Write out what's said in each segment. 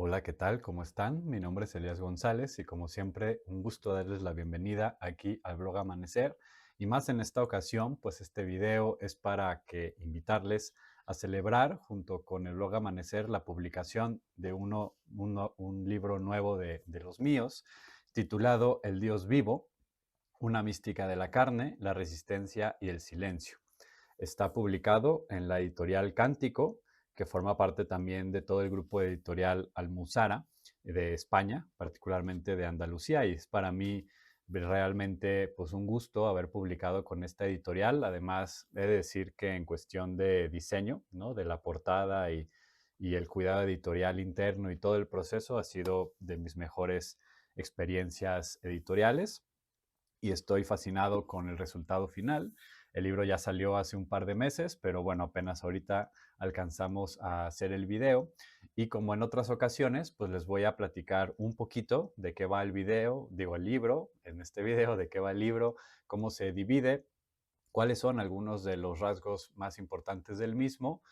Hola, ¿qué tal? ¿Cómo están? Mi nombre es Elías González y como siempre, un gusto darles la bienvenida aquí al blog Amanecer. Y más en esta ocasión, pues este video es para que invitarles a celebrar junto con el blog Amanecer la publicación de un libro nuevo de los míos, titulado El Dios Vivo, una mística de la carne, la resistencia y el silencio. Está publicado en la editorial Cántico, que forma parte también de todo el grupo editorial Almuzara de España, particularmente de Andalucía, y es para mí realmente pues un gusto haber publicado con esta editorial. Además, he de decir que en cuestión de diseño, ¿no? De la portada y el cuidado editorial interno y todo el proceso ha sido de mis mejores experiencias editoriales y estoy fascinado con el resultado final. El libro ya salió hace un par de meses, pero bueno, apenas ahorita alcanzamos a hacer el video. Y como en otras ocasiones, pues les voy a platicar un poquito de qué va el video, digo el libro, en este video, de qué va el libro, cómo se divide, cuáles son algunos de los rasgos más importantes del mismo,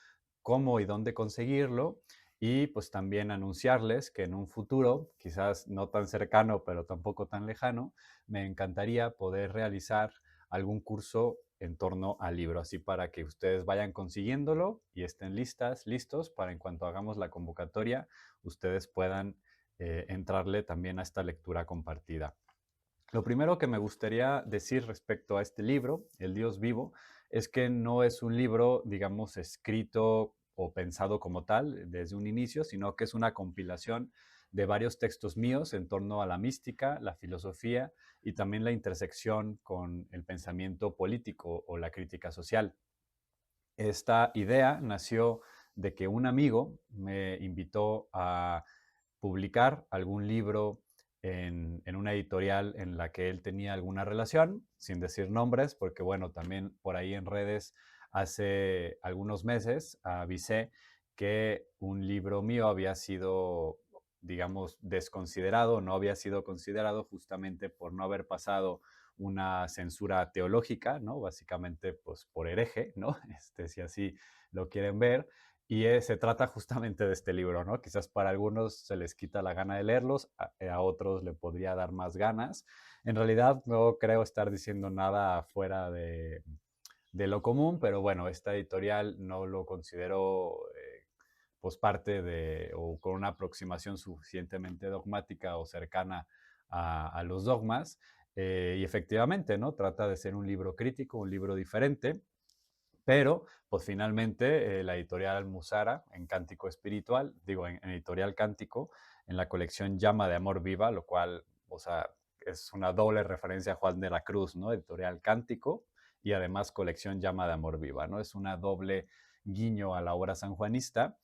cómo y dónde conseguirlo, y pues también anunciarles que en un futuro, quizás no tan cercano, pero tampoco tan lejano, me encantaría poder realizar algún curso en torno al libro, así para que ustedes vayan consiguiéndolo y estén listos para en cuanto hagamos la convocatoria, ustedes puedan entrarle también a esta lectura compartida. Lo primero que me gustaría decir respecto a este libro, El Dios Vivo, es que no es un libro, digamos, escrito o pensado como tal desde un inicio, sino que es una compilación de varios textos míos en torno a la mística, la filosofía y también la intersección con el pensamiento político o la crítica social. Esta idea nació de que un amigo me invitó a publicar algún libro en una editorial en la que él tenía alguna relación, sin decir nombres, porque bueno, también por ahí en redes hace algunos meses avisé que un libro mío había sido, digamos, desconsiderado, no había sido considerado justamente por no haber pasado una censura teológica, ¿no? Básicamente, pues por hereje, ¿no? Si así lo quieren ver. Y se trata justamente de este libro, ¿no? Quizás para algunos se les quita la gana de leerlos, a otros le podría dar más ganas. En realidad no creo estar diciendo nada fuera de lo común, pero bueno, esta editorial no lo considero pues parte de, o con una aproximación suficientemente dogmática o cercana a los dogmas. Y efectivamente, ¿no? Trata de ser un libro crítico, un libro diferente, pero, pues finalmente, la editorial Musara, en Cántico Espiritual, digo, en editorial Cántico, en la colección Llama de Amor Viva, lo cual, o sea, es una doble referencia a Juan de la Cruz, ¿no? Editorial Cántico y además colección Llama de Amor Viva, ¿no? Es una doble guiño a la obra sanjuanista.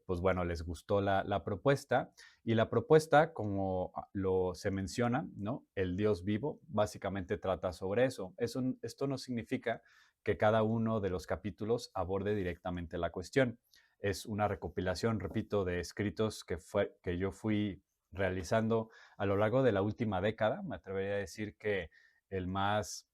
Pues bueno, les gustó la propuesta y la propuesta, como lo se menciona, ¿no? El Dios vivo, básicamente trata sobre eso. Esto no significa que cada uno de los capítulos aborde directamente la cuestión. Es una recopilación, repito, de escritos que yo fui realizando a lo largo de la última década. Me atrevería a decir que el más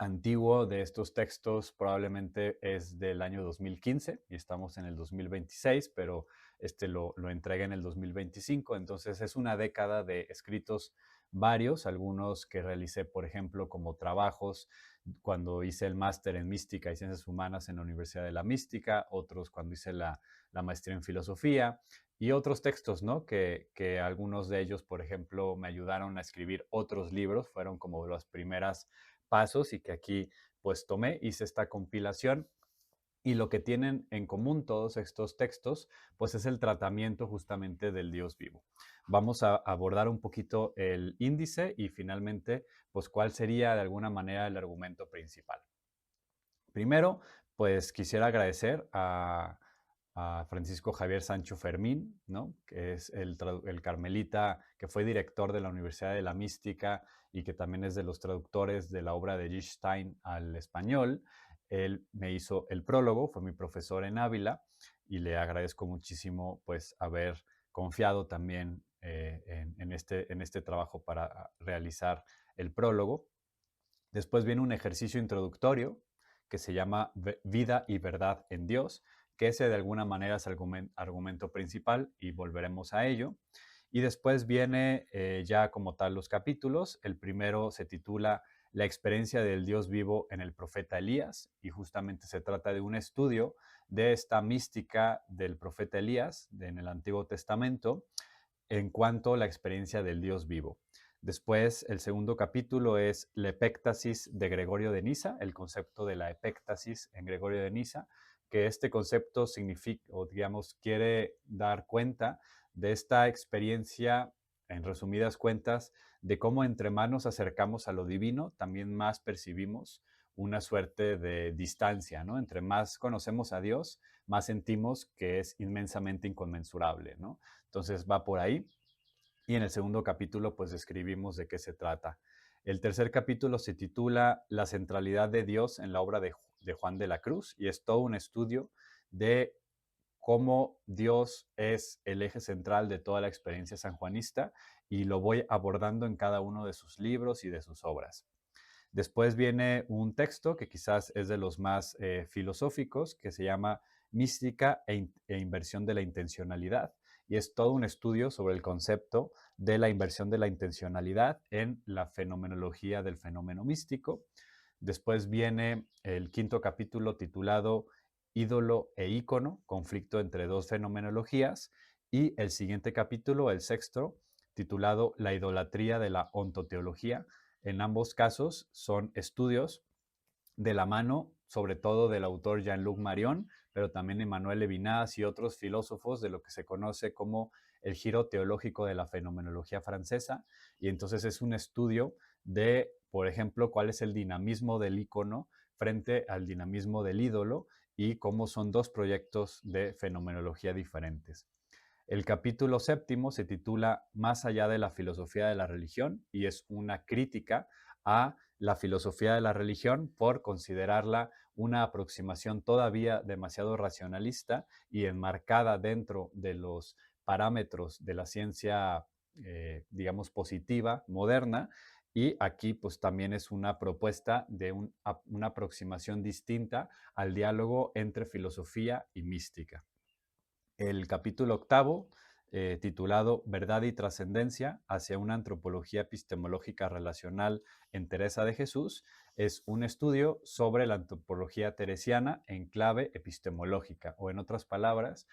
antiguo de estos textos probablemente es del año 2015 y estamos en el 2026, pero lo entregué en el 2025, entonces es una década de escritos varios, algunos que realicé, por ejemplo, como trabajos cuando hice el máster en mística y ciencias humanas en la Universidad de la Mística, otros cuando hice la maestría en filosofía y otros textos, ¿no? Que algunos de ellos, por ejemplo, me ayudaron a escribir otros libros, fueron como las primeras pasos y que aquí pues tomé, hice esta compilación y lo que tienen en común todos estos textos pues es el tratamiento justamente del Dios vivo. Vamos a abordar un poquito el índice y finalmente pues cuál sería de alguna manera el argumento principal. Primero, pues quisiera agradecer a Francisco Javier Sancho Fermín, ¿no? Que es el carmelita que fue director de la Universidad de la Mística y que también es de los traductores de la obra de G. Stein al español. Él me hizo el prólogo, fue mi profesor en Ávila y le agradezco muchísimo pues haber confiado también en este trabajo para realizar el prólogo. Después viene un ejercicio introductorio que se llama Vida y Verdad en Dios, que ese de alguna manera es el argumento principal y volveremos a ello. Y después viene ya como tal los capítulos. El primero se titula La experiencia del Dios vivo en el profeta Elías, y justamente se trata de un estudio de esta mística del profeta Elías en el Antiguo Testamento en cuanto a la experiencia del Dios vivo. Después, el segundo capítulo es la epéctasis de Gregorio de Niza, el concepto de la epéctasis en Gregorio de Niza, que este concepto significa, o digamos, quiere dar cuenta de esta experiencia, en resumidas cuentas, de cómo entre más nos acercamos a lo divino, también más percibimos una suerte de distancia, ¿no? Entre más conocemos a Dios, más sentimos que es inmensamente inconmensurable, ¿no? Entonces va por ahí. Y en el segundo capítulo, pues describimos de qué se trata. El tercer capítulo se titula La centralidad de Dios en la obra de Juan de la Cruz, y es todo un estudio de cómo Dios es el eje central de toda la experiencia sanjuanista, y lo voy abordando en cada uno de sus libros y de sus obras. Después viene un texto que quizás es de los más filosóficos, que se llama Mística e Inversión de la Intencionalidad, y es todo un estudio sobre el concepto de la inversión de la intencionalidad en la fenomenología del fenómeno místico. Después viene el quinto capítulo titulado Ídolo e ícono, conflicto entre dos fenomenologías, y el siguiente capítulo, el sexto, titulado La idolatría de la ontoteología. En ambos casos son estudios de la mano, sobre todo del autor Jean-Luc Marion, pero también Emmanuel Levinas y otros filósofos de lo que se conoce como el giro teológico de la fenomenología francesa. Y entonces es un estudio de, por ejemplo, cuál es el dinamismo del ícono frente al dinamismo del ídolo, y cómo son dos proyectos de fenomenología diferentes. El capítulo séptimo se titula Más allá de la filosofía de la religión, y es una crítica a la filosofía de la religión por considerarla una aproximación todavía demasiado racionalista y enmarcada dentro de los parámetros de la ciencia, digamos, positiva, moderna. Y aquí pues también es una propuesta de una aproximación distinta al diálogo entre filosofía y mística. El capítulo octavo, titulado Verdad y Trascendencia hacia una antropología epistemológica relacional en Teresa de Jesús, es un estudio sobre la antropología teresiana en clave epistemológica, o en otras palabras,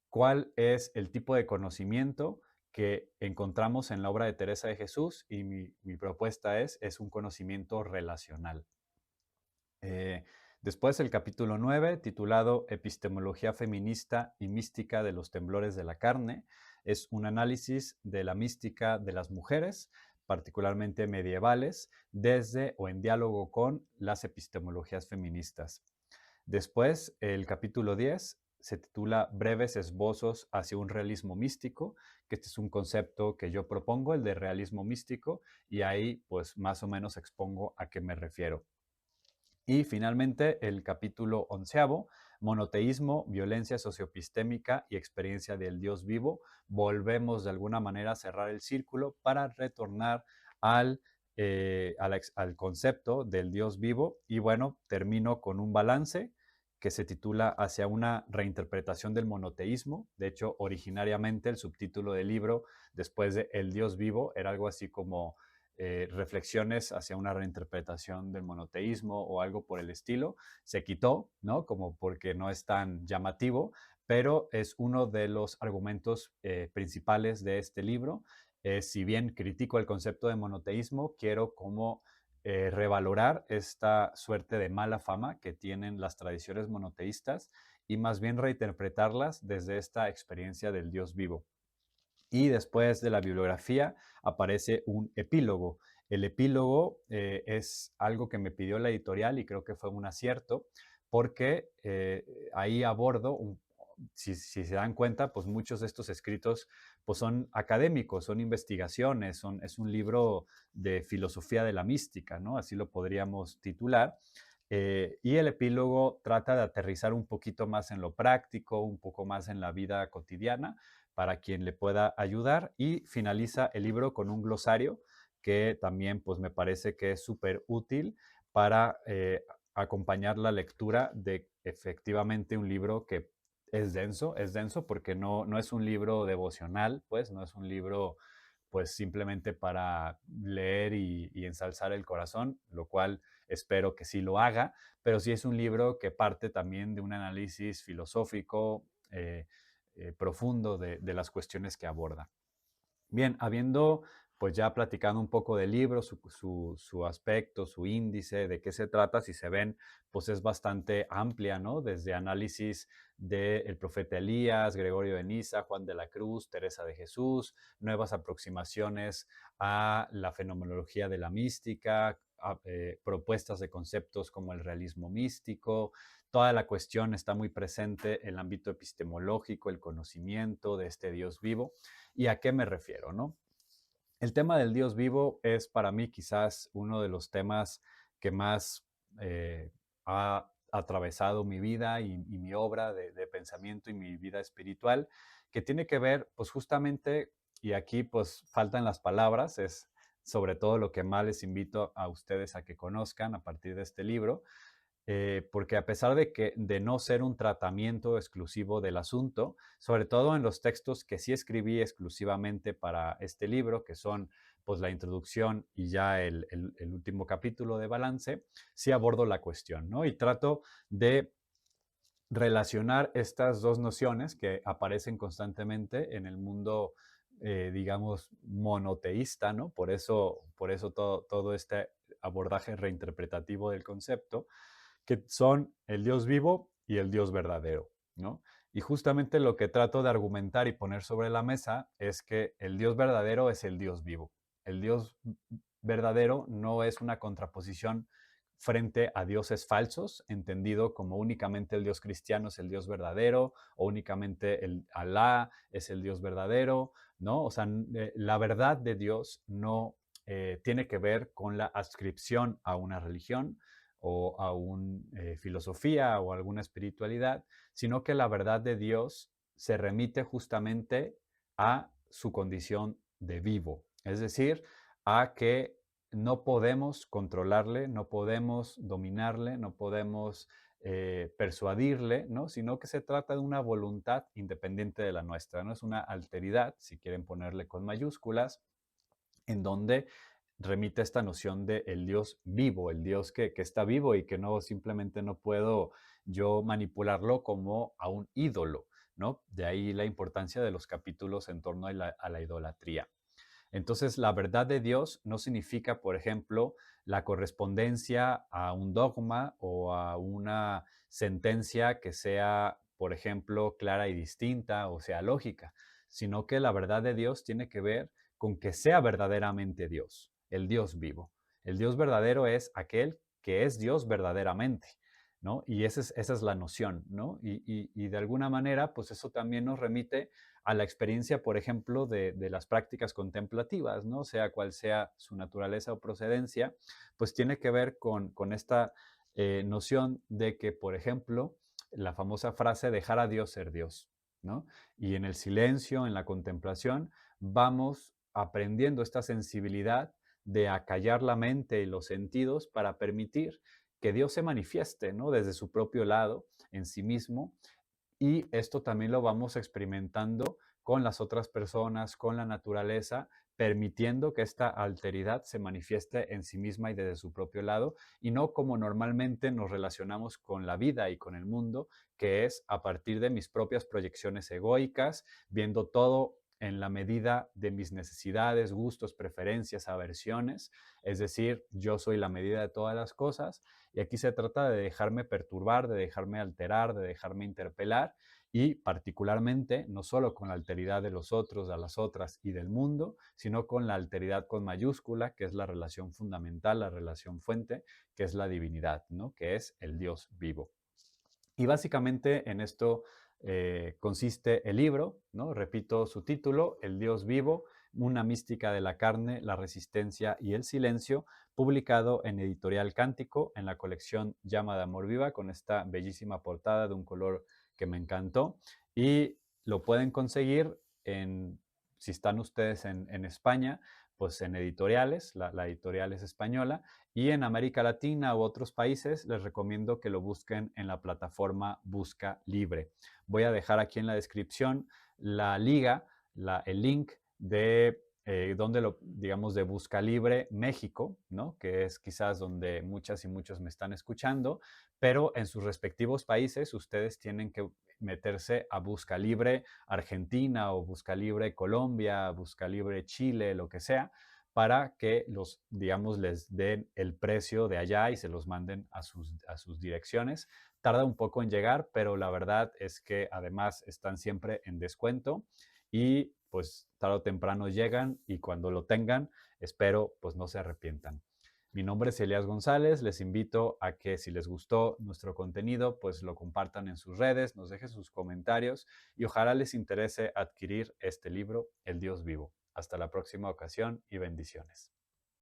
cuál es el tipo de conocimiento que encontramos en la obra de Teresa de Jesús, y mi propuesta es un conocimiento relacional. Después el capítulo 9, titulado Epistemología feminista y mística de los temblores de la carne, es un análisis de la mística de las mujeres, particularmente medievales, desde o en diálogo con las epistemologías feministas. Después, el capítulo 10 se titula Breves esbozos hacia un realismo místico, que este es un concepto que yo propongo, el de realismo místico, y ahí pues más o menos expongo a qué me refiero. Y finalmente, el capítulo onceavo, Monoteísmo, Violencia Socioepistémica y Experiencia del Dios Vivo. Volvemos de alguna manera a cerrar el círculo para retornar al concepto del Dios vivo. Y bueno, termino con un balance que se titula Hacia una reinterpretación del monoteísmo. De hecho, originariamente el subtítulo del libro, después de El Dios vivo, era algo así como reflexiones hacia una reinterpretación del monoteísmo o algo por el estilo. Se quitó, ¿no? Como porque no es tan llamativo, pero es uno de los argumentos principales de este libro. Si bien critico el concepto de monoteísmo, quiero como revalorar esta suerte de mala fama que tienen las tradiciones monoteístas, y más bien reinterpretarlas desde esta experiencia del Dios vivo. Y después de la bibliografía aparece un epílogo. El epílogo es algo que me pidió la editorial y creo que fue un acierto, porque ahí abordo, si se dan cuenta, pues muchos de estos escritos pues son académicos, son investigaciones, es un libro de filosofía de la mística, ¿no? Así lo podríamos titular. Y el epílogo trata de aterrizar un poquito más en lo práctico, un poco más en la vida cotidiana, para quien le pueda ayudar, y finaliza el libro con un glosario que también pues me parece que es súper útil para acompañar la lectura de efectivamente un libro que Es denso porque no es un libro devocional, pues, no es un libro, pues, simplemente para leer y ensalzar el corazón, lo cual espero que sí lo haga, pero sí es un libro que parte también de un análisis filosófico, profundo de las cuestiones que aborda. Bien, habiendo pues ya platicado un poco del libro, su aspecto, su índice, de qué se trata, si se ven, pues es bastante amplia, ¿no? Desde análisis del profeta Elías, Gregorio de Niza, Juan de la Cruz, Teresa de Jesús, nuevas aproximaciones a la fenomenología de la mística, propuestas de conceptos como el realismo místico. Toda la cuestión está muy presente en el ámbito epistemológico, el conocimiento de este Dios vivo. ¿Y a qué me refiero, no? El tema del Dios vivo es para mí quizás uno de los temas que más ha atravesado mi vida y mi obra de pensamiento y mi vida espiritual, que tiene que ver, pues justamente, y aquí pues faltan las palabras, es sobre todo lo que más les invito a ustedes a que conozcan a partir de este libro, porque a pesar de no ser un tratamiento exclusivo del asunto, sobre todo en los textos que sí escribí exclusivamente para este libro, que son pues la introducción y ya el último capítulo de Balance, sí abordo la cuestión, ¿no? Y trato de relacionar estas dos nociones que aparecen constantemente en el mundo, digamos, monoteísta, ¿no? Por eso todo este abordaje reinterpretativo del concepto, que son el Dios vivo y el Dios verdadero, ¿no? Y justamente lo que trato de argumentar y poner sobre la mesa es que el Dios verdadero es el Dios vivo. El Dios verdadero no es una contraposición frente a dioses falsos, entendido como únicamente el Dios cristiano es el Dios verdadero o únicamente el Alá es el Dios verdadero, ¿no? O sea, la verdad de Dios no tiene que ver con la adscripción a una religión, o a una filosofía o alguna espiritualidad, sino que la verdad de Dios se remite justamente a su condición de vivo, es decir, a que no podemos controlarle, no podemos dominarle, no podemos persuadirle, ¿no? Sino que se trata de una voluntad independiente de la nuestra, no es una alteridad, si quieren ponerle con mayúsculas, en donde remite esta noción de el Dios vivo, el Dios que está vivo y que no simplemente no puedo yo manipularlo como a un ídolo, ¿no? De ahí la importancia de los capítulos en torno a la idolatría. Entonces, la verdad de Dios no significa, por ejemplo, la correspondencia a un dogma o a una sentencia que sea, por ejemplo, clara y distinta o sea lógica, sino que la verdad de Dios tiene que ver con que sea verdaderamente Dios, el Dios vivo. El Dios verdadero es aquel que es Dios verdaderamente, ¿no? Y esa es la noción, ¿no? Y de alguna manera, pues eso también nos remite a la experiencia, por ejemplo, de las prácticas contemplativas, ¿no? Sea cual sea su naturaleza o procedencia, pues tiene que ver con esta noción de que, por ejemplo, la famosa frase dejar a Dios ser Dios, ¿no? Y en el silencio, en la contemplación, vamos aprendiendo esta sensibilidad de acallar la mente y los sentidos para permitir que Dios se manifieste, ¿no? Desde su propio lado, en sí mismo, y esto también lo vamos experimentando con las otras personas, con la naturaleza, permitiendo que esta alteridad se manifieste en sí misma y desde su propio lado, y no como normalmente nos relacionamos con la vida y con el mundo, que es a partir de mis propias proyecciones egoicas, viendo todo en la medida de mis necesidades, gustos, preferencias, aversiones, es decir, yo soy la medida de todas las cosas, y aquí se trata de dejarme perturbar, de dejarme alterar, de dejarme interpelar y particularmente no solo con la alteridad de los otros, de las otras y del mundo, sino con la alteridad con mayúscula, que es la relación fundamental, la relación fuente, que es la divinidad, ¿no? Que es el Dios vivo. Y básicamente en esto consiste el libro, ¿no? Repito su título, El Dios vivo, una mística de la carne, la resistencia y el silencio, publicado en Editorial Cántico en la colección Llama de Amor Viva, con esta bellísima portada de un color que me encantó. Y lo pueden conseguir si están ustedes en España, pues en editoriales, la editorial es española, y en América Latina u otros países les recomiendo que lo busquen en la plataforma Busca Libre. Voy a dejar aquí en la descripción la liga, el link de donde lo, digamos, de Busca Libre México, ¿no? Que es quizás donde muchas y muchos me están escuchando, pero en sus respectivos países ustedes tienen que meterse a Busca Libre Argentina o Busca Libre Colombia, Busca Libre Chile, lo que sea, para que los, digamos, les den el precio de allá y se los manden a sus direcciones. Tarda un poco en llegar, pero la verdad es que además están siempre en descuento y pues tarde o temprano llegan y cuando lo tengan, espero pues no se arrepientan. Mi nombre es Elías González, les invito a que si les gustó nuestro contenido, pues lo compartan en sus redes, nos dejen sus comentarios y ojalá les interese adquirir este libro, El Dios Vivo. Hasta la próxima ocasión y bendiciones.